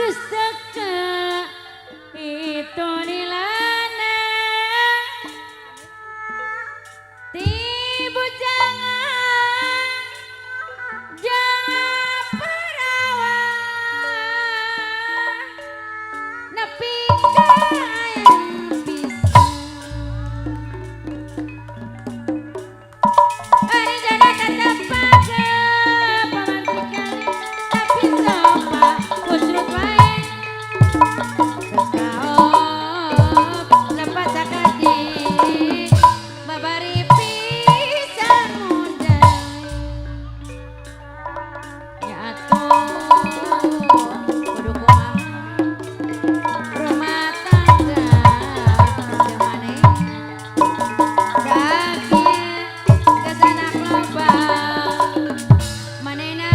geus teka itu nilana ti bujangan jangan perawan nepi ka yang pisan ari jana tetep pake pamantikan tapi sapa kusrut wae kekaop lepas sakadi babari pisan mundang ya atuh kudu kumaha rumah tangga jemane kaki kesana kelobak manena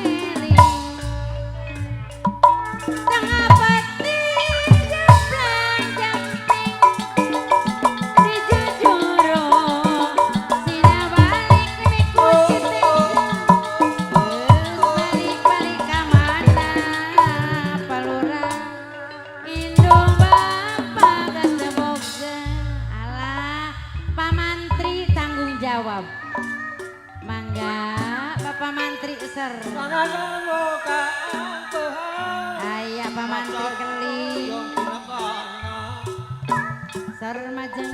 eling tengah pati jemplang jamping di jujuro sina balik miku citing balik-balik ka mana palura indung bapa gasebogja alah pamantri tanggung jawab mangga Bapak Mantri ser aya pamantri keli ser majeng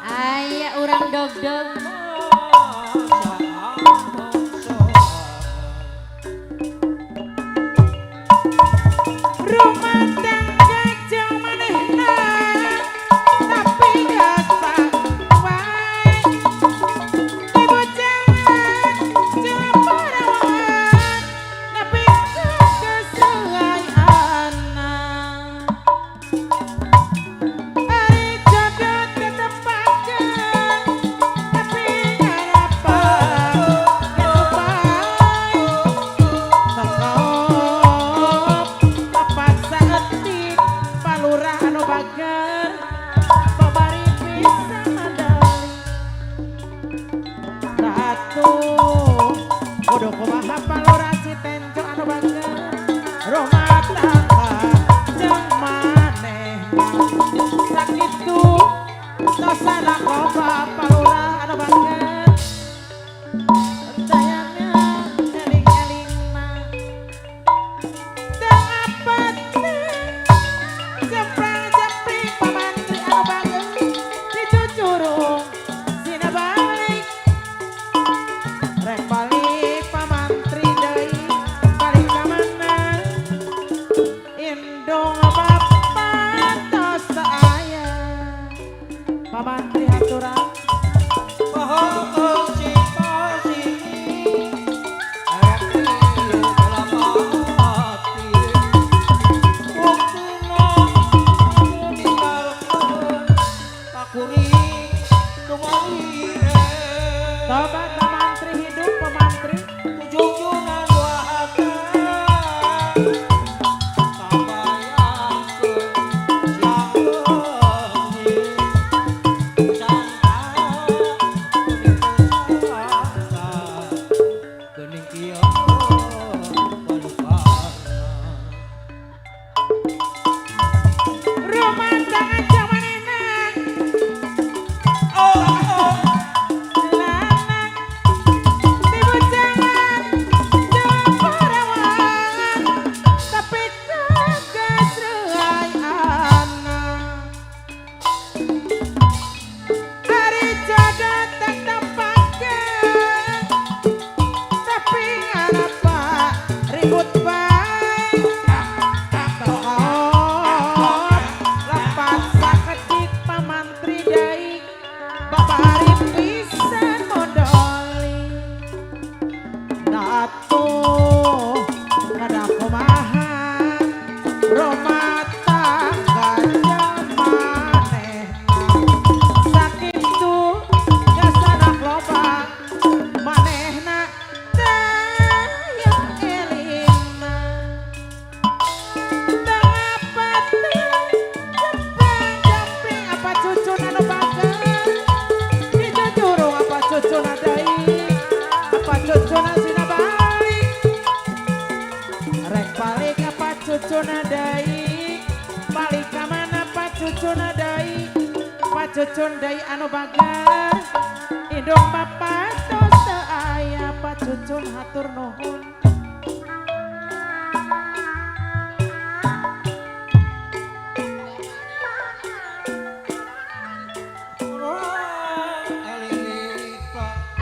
aya urang dogdog rumah tangga jauh manehna tapi gak wae ibu jangan jauh perawan tapi kesesuaian hari jodoh tetep pakai tapi harapan ketupai tekop lepas saeutik palurah anu bager babari pisan mandali ratu kudu kumaha palurah si tenco anu bager rumah tangga jeung manehna sakitu tasana loba palurah anu bager sayangnya eling-elingna teu apatna jemplang jempling pamantri anu bager di Cucurung sina balik rek balik pamantri deui balik ka mana indung bapa tos aya pamantri haturan tobat pamantri hidup pamantri rumah tangga jauh manehna lanak ibu jangan jauh perawan tapi kesesuaian hari jodoh tetep pakai tapi ngapa ribut bae tekop lepas sakedik pamantri deui babari pisan modali atuh kada kumaha rumah tangga jeung manehna sakitu gasana loba manehna teu eling nadai balik ka mana pacucu nadai pacucun dai anu bagar indung bapak tos teu aya pacucun hatur nuhun.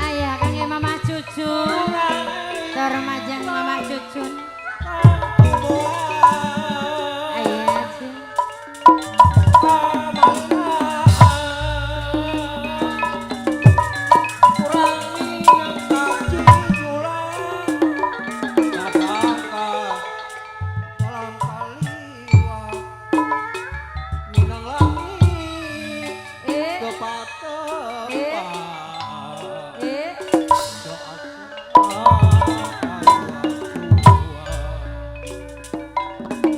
Ayah kangge mama cucun Tormajang mama cucun ayah sih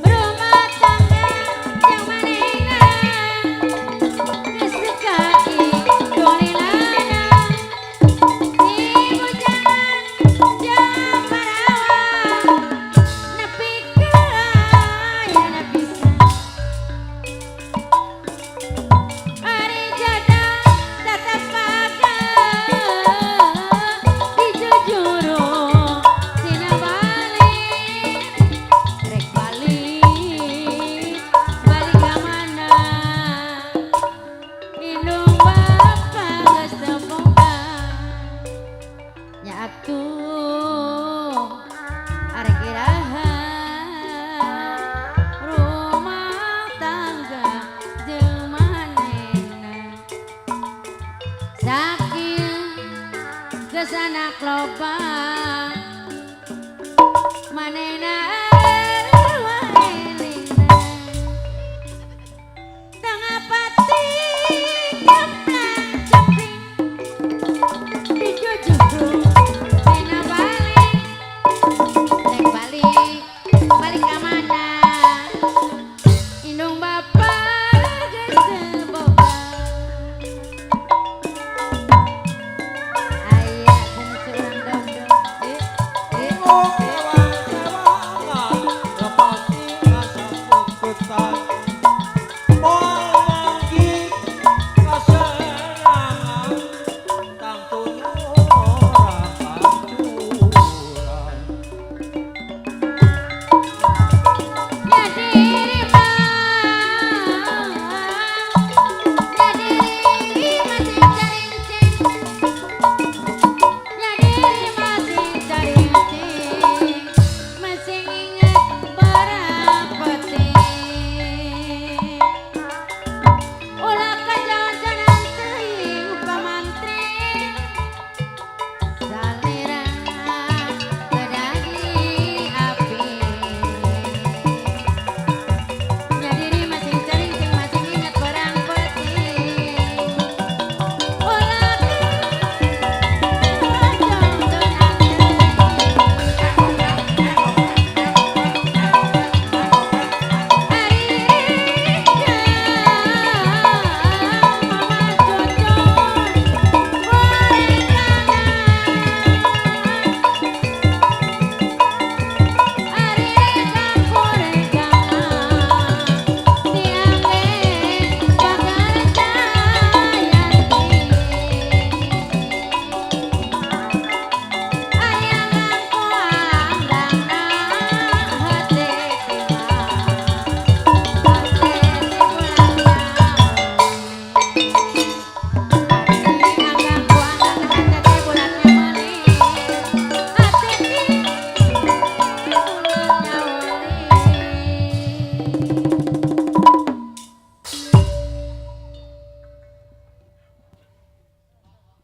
rumah tangga yang manehna geus sekaki dolilana si bujangan jang parawan nepi ka ayana pisan ari jadang tetep paga dijujuru tina balik rek balik balik ka mana indung bapa geus teu boga nya atuh arek iraha rumah tangga jeung manehna saking geus anak loba manehna waelingna tengah pati jeplang jepring dijujuru tina balik rek balik balik ka mana indung bapa geus teu boga aya kungsi urang dong eh